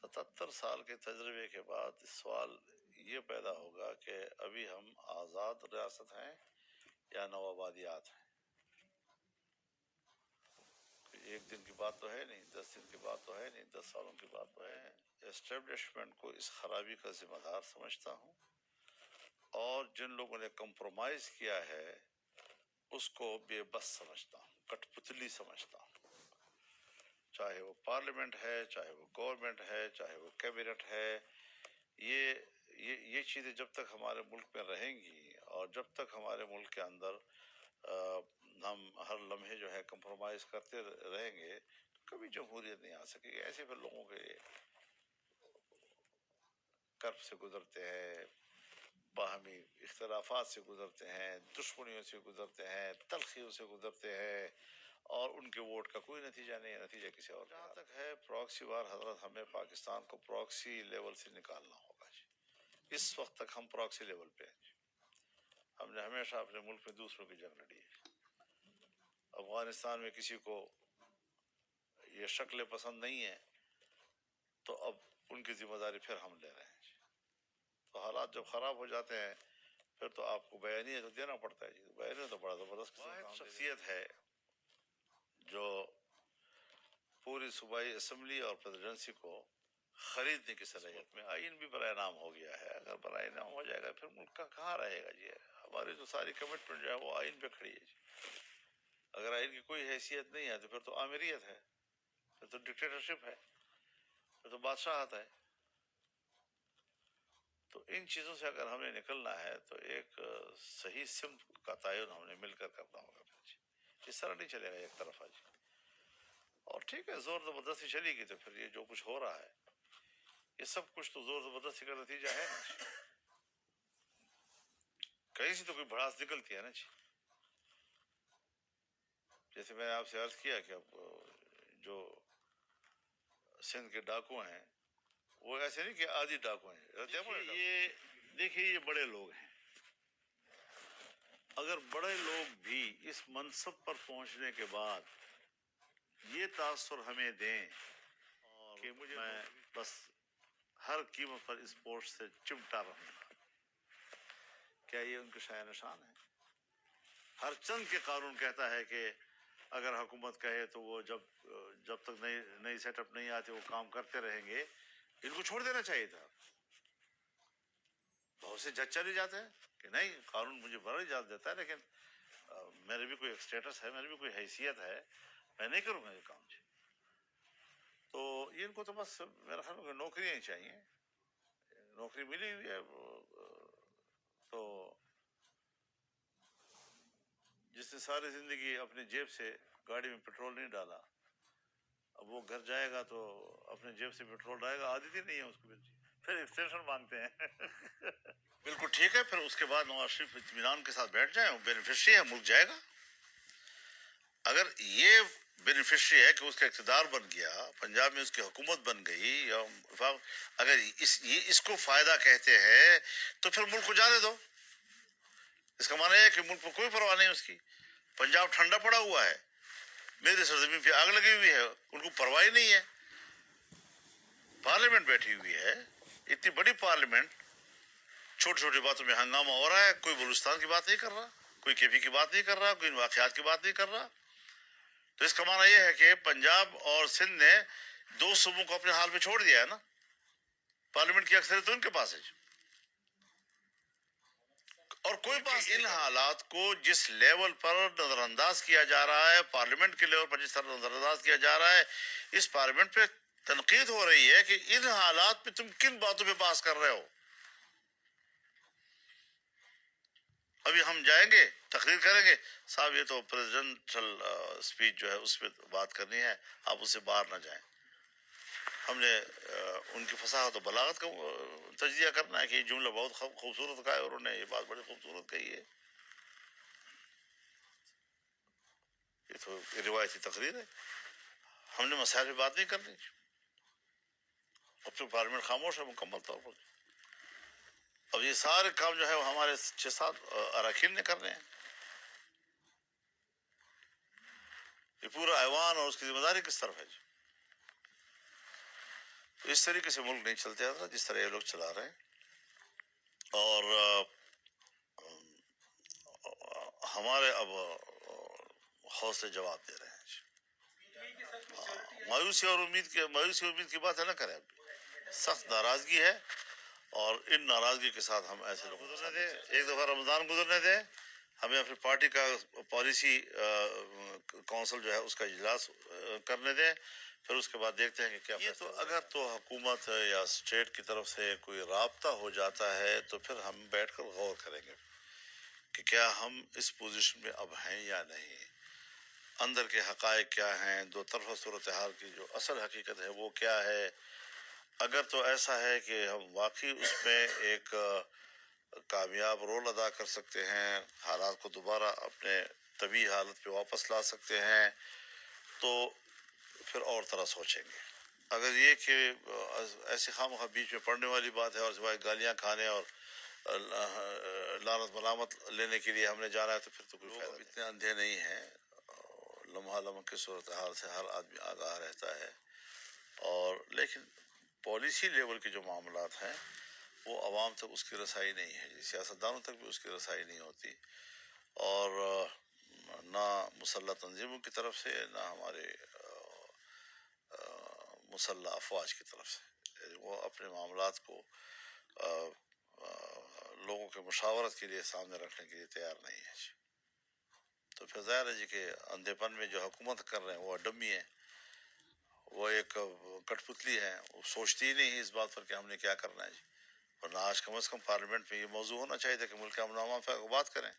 77 سال کے تجربے کے بعد سوال یہ پیدا ہوگا کہ ابھی ہم آزاد ریاست ہیں یا نوآبادیات ہیں. ایک دن کی بات تو ہے نہیں، 10 دن کی بات تو ہے نہیں، 10 سالوں کی بات تو ہے. اسٹیبلشمنٹ کو اس خرابی کا ذمہ دار سمجھتا ہوں، اور جن لوگوں نے کمپرومائز کیا ہے اس کو بے بس سمجھتا ہوں، کٹ پتلی سمجھتا ہوں. چاہے وہ پارلیمنٹ ہے، چاہے وہ گورنمنٹ ہے، چاہے وہ کیبنٹ ہے. یہ چیزیں جب تک ہمارے ملک میں رہیں گی اور جب تک ہمارے ملک کے اندر ہم ہر لمحے جو ہے کمپرومائز کرتے رہیں گے تو کبھی جمہوریت نہیں آ سکے گی. ایسے پھر لوگوں کے کرب سے گزرتے ہیں، باہمی اختلافات سے گزرتے ہیں، دشمنیوں سے گزرتے ہیں، تلخیوں سے گزرتے ہیں، اور ان کے ووٹ کا کوئی نتیجہ نہیں ہے، نتیجہ کسی اور. جہاں تک ہے پراکسی وار، حضرت ہمیں پاکستان کو پراکسی لیول سے نکالنا ہوگا جی. اس وقت تک ہم پراکسی لیول پہ ہیں جی. ہم نے ہمیشہ اپنے ملک میں دوسروں کی جنگ لڑی ہے. افغانستان میں کسی کو یہ شکلیں پسند نہیں ہیں تو اب ان کی ذمہ داری پھر ہم لے رہے ہیں جی. تو حالات جب خراب ہو جاتے ہیں پھر تو آپ کو بیانیہ تو دینا پڑتا ہے جی. بیانیہ تو بڑا زبردست شخصیت ہے جو پوری صوبائی اسمبلی اور پریزیڈنسی کو خریدنے کی صلاحیت میں. آئین بھی برائے نام ہو گیا ہے. اگر برائے نام ہو جائے گا پھر ملک کا کہاں رہے گا جی. ہماری جو ساری کمٹمنٹ جو ہے وہ آئین پہ کھڑی ہے جی. اگر آئین کی کوئی حیثیت نہیں ہے تو پھر تو آمریت ہے، پھر تو ڈکٹیٹرشپ ہے، پھر تو بادشاہت ہے. تو ان چیزوں سے اگر ہمیں نکلنا ہے تو ایک صحیح سمت کا تعین ہم نے مل کر کرنا ہوگا جی. اس طرح نہیں چلے گا ایک طرفہ جی. اور ٹھیک ہے، زور زبردستی چلی گی تو پھر یہ جو کچھ ہو رہا ہے یہ سب کچھ تو زور زبردستی کا نتیجہ ہے نا جی. کہیں سے تو کوئی بھڑاس نکلتی ہے نا جی. جیسے میں نے آپ سے عرض کیا کہ اب جو سندھ کے ڈاکو ہیں وہ ایسے نہیں کہ آدھی ڈاکو ہیں. یہ دیکھیے یہ بڑے لوگ ہیں. اگر بڑے لوگ بھی اس منصب پر پہنچنے کے بعد یہ تاثر ہمیں دیں کہ میں بس ہر قیمت پر اس پوسٹ سے چمٹا رہوں گا، کیا یہ ان کے شایع نشان ہے؟ ہر چند کے قانون کہتا ہے کہ اگر حکومت کہے تو وہ جب تک نئی سیٹ اپ نہیں آتی وہ کام کرتے رہیں گے. ان کو چھوڑ دینا چاہیے تھا. بہت سے جج چلے جاتے ہیں کہ نہیں قانون مجھے بڑا اجازت دیتا ہے لیکن میرے بھی کوئی اسٹیٹس ہے، میری بھی کوئی حیثیت ہے، میں نہیں کروں گا یہ کام جی. تو ان کو تو بس میرا خیال ہے نوکریاں ہی چاہیے. نوکری ملی ہوئی ہے تو جس نے ساری زندگی اپنی جیب سے گاڑی میں پیٹرول نہیں ڈالا، اب وہ گھر جائے گا تو اپنے جیب سے پیٹرول ڈالے گا. عادت ہی نہیں ہے اس کو پھر ایکسٹینشن مانگتے ہیں. بالکل ٹھیک ہے، پھر اس کے بعد نواز شریف اطمینان کے ساتھ بیٹھ جائیں. وہ بینیفیشری ہے، ملک جائے گا. اگر یہ بینیفیشری ہے کہ اس کا اقتدار بن گیا، پنجاب میں اس کی حکومت بن گئی، یا اگر اس کو فائدہ کہتے ہیں تو پھر ملک کو جانے دو. اس کا معنی ہے کہ ملک کو کوئی پرواہ نہیں اس کی. پنجاب ٹھنڈا پڑا ہوا ہے، میرے سرزمین پہ آگ لگی ہوئی ہے، ان کو پرواہ ہی نہیں ہے. پارلیمنٹ بیٹھی ہوئی ہے، اتنی بڑی پارلیمنٹ، چھوٹی چھوٹی باتوں میں ہنگامہ ہو رہا ہے. کوئی بلوچستان کی بات نہیں کر رہا، کوئی کے پی کی بات نہیں کر رہا، کوئی ان واقعات کی بات نہیں کر رہا. تو اس کا معنی یہ ہے کہ پنجاب اور سندھ نے دو صوبوں کو اپنے حال پہ چھوڑ دیا ہے نا. پارلیمنٹ کی اکثریت تو ان کے پاس ہے. اور کوئی بات ان حالات کو جس لیول پر نظر انداز کیا جا رہا ہے، پارلیمنٹ کے لیول پر جس طرح نظر انداز کیا جا رہا ہے، اس پارلیمنٹ پہ تنقید ہو رہی ہے کہ ان حالات پہ تم کن باتوں پہ بحث کر رہے ہو. ابھی ہم جائیں گے، تقریر کریں گے، صاحب یہ تو پریزیڈنشل اسپیچ جو ہے اس پہ بات کرنی ہے، آپ اس سے باہر نہ جائیں. ہم نے ان کی فصاحت و بلاغت کا تجزیہ کرنا ہے کہ یہ جملہ بہت خوبصورت کہا ہے اور انہوں نے یہ بات بڑی خوبصورت کہی ہے. یہ تو روایتی تقریر ہے. ہم نے مسائل پہ بات نہیں کرنی. اب تو پارلیمنٹ خاموش ہے مکمل طور پر. اب یہ سارے کام جو ہے وہ ہمارے 6-7 اراکین نے کرنے ہیں. یہ پورا ایوان اور اس کی ذمہ داری کس طرف ہے جی. اس طریقے سے ملک نہیں چلتے حضرت جس طرح یہ لوگ چلا رہے ہیں. اور ہمارے اب حوصلے جواب دے رہے ہیں. مایوسی اور امید کی بات ہے نہ کریں. سخت ناراضگی ہے اور ان ناراضگی کے ساتھ ہم ایسے لوگ گزرنے دیں. ایک دفعہ رمضان گزرنے دیں. ہمیں اپنی پارٹی کا پالیسی کونسل جو ہے اس کا اجلاس کرنے دیں. پھر اس کے بعد دیکھتے ہیں کہ کیا. یہ تو اگر تو حکومت یا اسٹیٹ کی طرف سے کوئی رابطہ ہو جاتا ہے تو پھر ہم بیٹھ کر غور کریں گے کہ کیا ہم اس پوزیشن میں اب ہیں یا نہیں. اندر کے حقائق کیا ہیں. دو طرفہ صورتحال کی جو اصل حقیقت ہے وہ کیا ہے. اگر تو ایسا ہے کہ ہم واقعی اس میں ایک کامیاب رول ادا کر سکتے ہیں, حالات کو دوبارہ اپنے طبیعی حالت پہ واپس لا سکتے ہیں, تو پھر اور طرح سوچیں گے. اگر یہ کہ ایسے خواہ بیچ میں پڑنے والی بات ہے اور سوائے گالیاں کھانے اور لعنت ملامت لینے کے لیے ہم نے جانا ہے تو پھر تو کوئی فائدہ نہیں. اتنے اندھے نہیں ہیں. لمحہ لمحہ کی صورتحال سے ہر آدمی آگاہ رہتا ہے. اور لیکن پالیسی لیول کے جو معاملات ہیں وہ عوام تک اس کی رسائی نہیں ہے. سیاستدانوں تک بھی اس کی رسائی نہیں ہوتی, اور نہ مسلح تنظیموں کی طرف سے نہ ہمارے مسلح افواج کی طرف سے. وہ اپنے معاملات کو لوگوں کے مشاورت کے لیے سامنے رکھنے کے لیے تیار نہیں ہے. تو پھر ظاہر ہے جی کہ اندھے پن میں جو حکومت کر رہے ہیں وہ ڈمی ہے, وہ ایک کٹ پتلی ہے. وہ سوچتی ہی نہیں ہے اس بات پر کہ ہم نے کیا کرنا ہے جی. ورنہ آج کم از کم پارلیمنٹ میں یہ موضوع ہونا چاہیے تھا کہ ملک امن و امان پر بات کریں.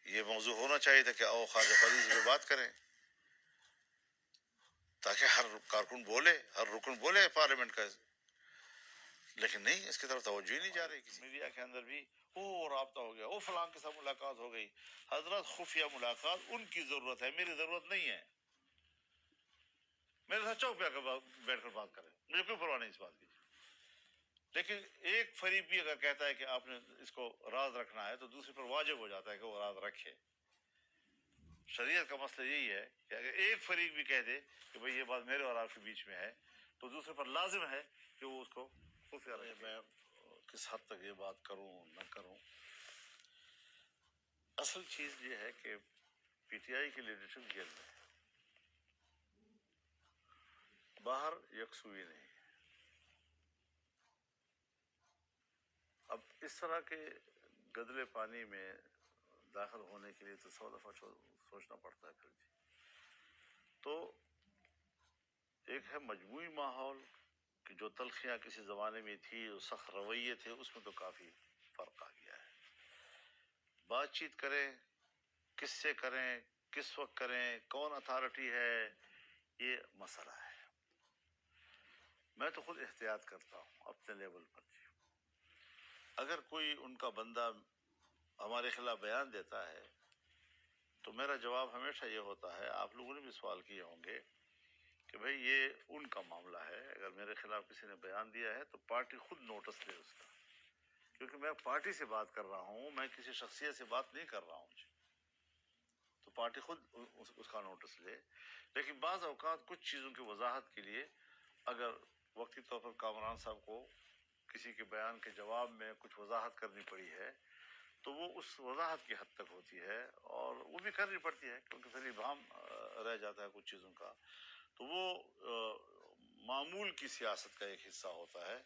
یہ موضوع ہونا چاہیے تھا کہ او خواجہ فریض پہ بات کریں, تاکہ ہر کارکن بولے, ہر رکن بولے پارلیمنٹ کا. لیکن نہیں, اس کی طرف توجہ ہی نہیں جا رہی. میڈیا کے اندر بھی وہ رابطہ ہو گیا, وہ فلاں کے ساتھ ملاقات ہو گئی. حضرت خفیہ ملاقات ان کی ضرورت ہے, میری ضرورت نہیں ہے. میرے ساتھ چوک پہ بیٹھ کر بات کریں, مجھے کوئی پرواہ نہیں اس بات کی. لیکن ایک فریق بھی اگر کہتا ہے کہ آپ نے اس کو راز رکھنا ہے تو دوسرے پر واجب ہو جاتا ہے کہ وہ راز رکھے. شریعت کا مسئلہ یہی ہے کہ اگر ایک فریق بھی کہہ دے کہ بھئی یہ بات میرے اور آپ کے بیچ میں ہے تو دوسرے پر لازم ہے کہ وہ اس کو خفیہ رکھے. میں کس حد تک یہ بات کروں نہ کروں, اصل چیز یہ ہے کہ پی ٹی آئی کی لیڈرشپ جیل میں ہے, باہر یکسوئی نہیں. اب اس طرح کے گدلے پانی میں داخل ہونے کے لیے تو 100 دفعہ سوچنا پڑتا ہے پھر جی. تو ایک ہے مجموعی ماحول کہ جو تلخیاں کسی زمانے میں تھی, جو سخت رویے تھے, اس میں تو کافی فرق آ گیا ہے. بات چیت کریں, کس سے کریں, کس وقت کریں, کون اتھارٹی ہے, یہ مسئلہ ہے. میں تو خود احتیاط کرتا ہوں اپنے لیول پر. اگر کوئی ان کا بندہ ہمارے خلاف بیان دیتا ہے تو میرا جواب ہمیشہ یہ ہوتا ہے, آپ لوگوں نے بھی سوال کیے ہوں گے کہ بھئی یہ ان کا معاملہ ہے. اگر میرے خلاف کسی نے بیان دیا ہے تو پارٹی خود نوٹس لے اس کا, کیونکہ میں پارٹی سے بات کر رہا ہوں, میں کسی شخصیت سے بات نہیں کر رہا ہوں جی. تو پارٹی خود اس کا نوٹس لے. لیکن بعض اوقات کچھ چیزوں کی وضاحت کے لیے اگر وقتی طور پر کامران صاحب کو کسی کے بیان کے جواب میں کچھ وضاحت کرنی پڑی ہے تو وہ اس وضاحت کی حد تک ہوتی ہے, اور وہ بھی کرنی پڑتی ہے کیونکہ پھر ابہام رہ جاتا ہے کچھ چیزوں کا. تو وہ معمول کی سیاست کا ایک حصہ ہوتا ہے.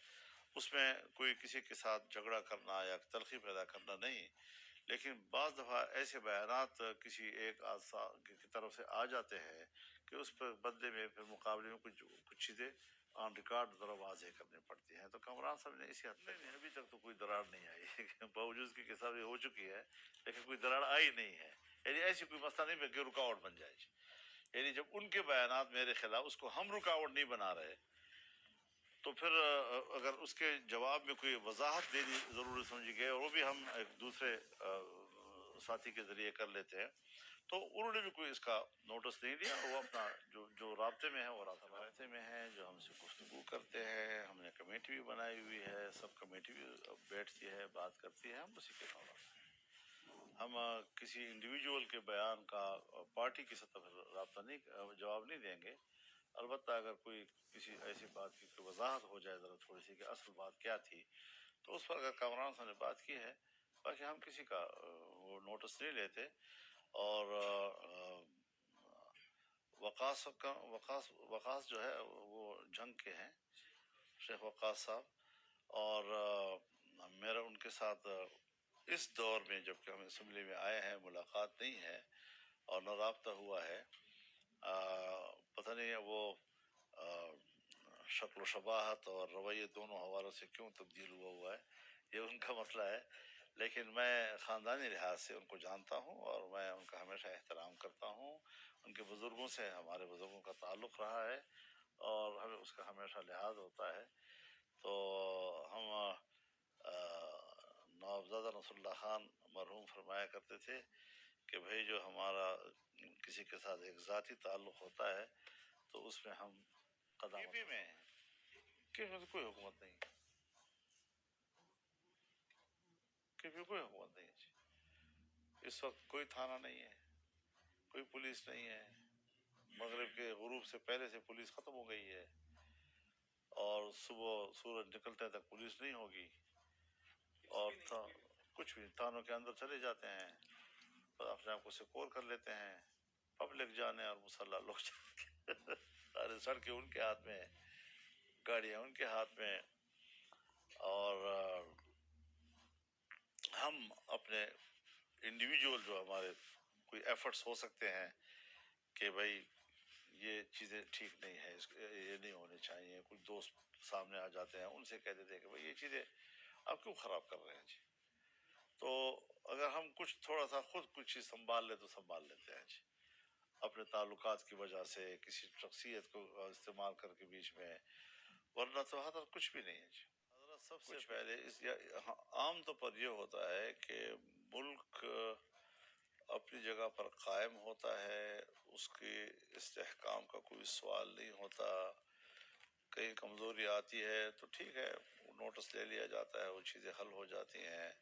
اس میں کوئی کسی کے ساتھ جھگڑا کرنا یا تلخی پیدا کرنا نہیں. لیکن بعض دفعہ ایسے بیانات کسی ایک کی طرف سے آ جاتے ہیں کہ اس پر بدلے میں پھر مقابلے میں کچھ چیزیں آن ریکارڈ ذرا واضح کرنی پڑتی ہیں. تو کامران صاحب نے اسی حد تک ابھی تک تو کوئی دراڑ نہیں آئی باوجود کی حساب ہو چکی ہے, لیکن کوئی دراڑ آئی نہیں ہے. یعنی ایسی کوئی مسئلہ نہیں کہ رکاوٹ بن جائے. یعنی جب ان کے بیانات میرے خلاف اس کو ہم رکاوٹ نہیں بنا رہے تو پھر اگر اس کے جواب میں کوئی وضاحت دینی ضروری سمجھی گئی, اور وہ بھی ہم ایک دوسرے ساتھی کے ذریعے کر لیتے ہیں, تو انہوں نے بھی کوئی اس کا نوٹس نہیں لیا. وہ اپنا جو رابطے میں ہے وہ رابطے میں ہے, جو ہم سے گفتگو کرتے ہیں. ہم نے کمیٹی بھی بنائی ہوئی ہے, سب کمیٹی بھی بیٹھتی ہے, بات کرتی ہے. ہم اسی کے ساتھ ہم کسی انڈیویجول کے بیان کا پارٹی کی سطح پر رابطہ نہیں, جواب نہیں دیں گے. البتہ اگر کوئی کسی ایسی بات کی کوئی وضاحت ہو جائے ذرا تھوڑی سی کہ اصل بات کیا تھی، تو اس پر اگر کامران صاحب نے بات کی ہے، باقی ہم کسی کا وہ نوٹس نہیں لیتے. اور وقاص جو ہے وہ جنگ کے ہیں، شیخ وقاص صاحب. اور میرا ان کے ساتھ اس دور میں جب کہ ہم اسمبلی میں آئے ہیں ملاقات نہیں ہے اور نہ رابطہ ہوا ہے. پتہ نہیں ہے وہ شکل و شباہت اور رویے دونوں حوالوں سے کیوں تبدیل ہوا ہے، یہ ان کا مسئلہ ہے. لیکن میں خاندانی لحاظ سے ان کو جانتا ہوں اور میں ان کا ہمیشہ احترام کرتا ہوں. ان کے بزرگوں سے ہمارے بزرگوں کا تعلق رہا ہے اور ہمیں اس کا ہمیشہ لحاظ ہوتا ہے. تو ہم نوابزادہ نصر اللہ خان مرحوم فرمایا کرتے تھے کہ بھئی جو ہمارا کسی کے ساتھ ایک ذاتی تعلق ہوتا ہے تو اس میں ہم قدم میں کہ کوئی حکومت نہیں، کہ کوئی حکومت نہیں ہے. اس وقت کوئی تھانہ نہیں ہے، کوئی پولیس نہیں ہے. مغرب کے غروب سے پہلے سے پولیس ختم ہو گئی ہے اور صبح سورج نکلتے تک پولیس نہیں ہوگی. اور کچھ بھی تھانوں کے اندر چلے جاتے ہیں، اپنے آپ کو سکور کر لیتے ہیں. پبلک جانے اور مسلح لوگ جانے سارے سڑکیں ان کے ہاتھ میں، گاڑیاں ان کے ہاتھ میں. اور ہم اپنے انڈیویجول جو ہمارے کوئی ایفرٹس ہو سکتے ہیں کہ بھائی یہ چیزیں ٹھیک نہیں ہے، یہ نہیں ہونے چاہیے. کچھ دوست سامنے آ جاتے ہیں، ان سے کہہ دیتے ہیں کہ بھائی یہ چیزیں آپ کیوں خراب کر رہے ہیں جی. تو اگر ہم کچھ تھوڑا سا خود کچھ چیز سنبھال لے تو سنبھال لیتے ہیں جی، اپنے تعلقات کی وجہ سے کسی شخصیت کو استعمال کر کے بیچ میں، ورنہ تو حضرت کچھ بھی نہیں ہے جی. حضرت سب سے پہلے عام طور پر یہ ہوتا ہے کہ ملک اپنی جگہ پر قائم ہوتا ہے، اس کے استحکام کا کوئی سوال نہیں ہوتا. کہیں کمزوری آتی ہے تو ٹھیک ہے، نوٹس لے لیا جاتا ہے، وہ چیزیں حل ہو جاتی ہیں.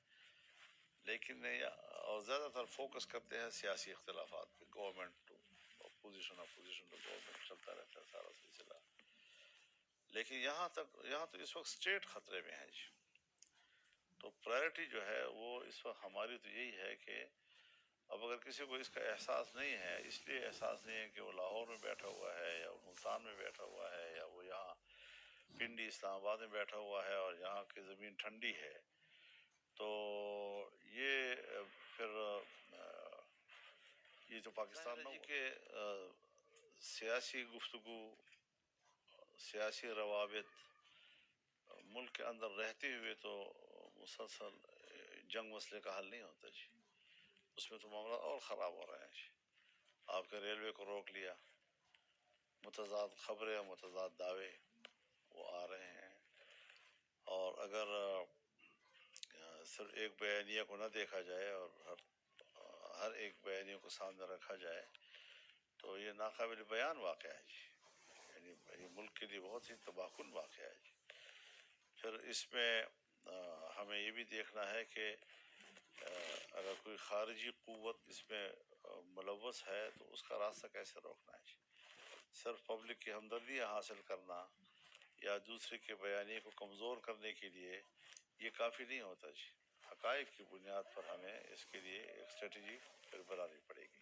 لیکن اور زیادہ تر فوکس کرتے ہیں سیاسی اختلافات پہ، گورنمنٹ اپوزیشن ٹو گورنمنٹ چلتا رہتا ہے سارا سلسلہ. لیکن یہاں تو اس وقت اسٹیٹ خطرے میں ہے جی. تو پرائرٹی جو ہے وہ اس وقت ہماری تو یہی ہے کہ اب اگر کسی کو اس کا احساس نہیں ہے، اس لیے احساس نہیں ہے کہ وہ لاہور میں بیٹھا ہوا ہے یا وہ ملتان میں بیٹھا ہوا ہے یا وہ یہاں پنڈی اسلام آباد میں بیٹھا ہوا ہے اور یہاں کی زمین ٹھنڈی ہے، تو یہ پھر یہ تو پاکستان جی کے سیاسی گفتگو، سیاسی روابط ملک کے اندر رہتے ہوئے تو مسلسل جنگ مسئلے کا حل نہیں ہوتا جی. اس میں تو معاملات اور خراب ہو رہے ہیں جی. آپ کے ریلوے کو روک لیا، متضاد خبریں، متضاد دعوے وہ آ رہے ہیں. اور اگر صرف ایک بیانیہ کو نہ دیکھا جائے اور ہر ایک بیانیہ کو سامنے رکھا جائے تو یہ ناقابل بیان واقعہ ہے جی. یعنی ملک کے لیے بہت ہی تباہ کن واقعہ ہے جی. پھر اس میں ہمیں یہ بھی دیکھنا ہے کہ اگر کوئی خارجی قوت اس میں ملوث ہے تو اس کا راستہ کیسے روکنا ہے جی. صرف پبلک کی ہمدردیاں حاصل کرنا یا دوسرے کے بیانیے کو کمزور کرنے کے لیے یہ کافی نہیں ہوتا جی. حقائق کی بنیاد پر ہمیں اس کے لیے ایک اسٹریٹجی پھر بنانی پڑے گی.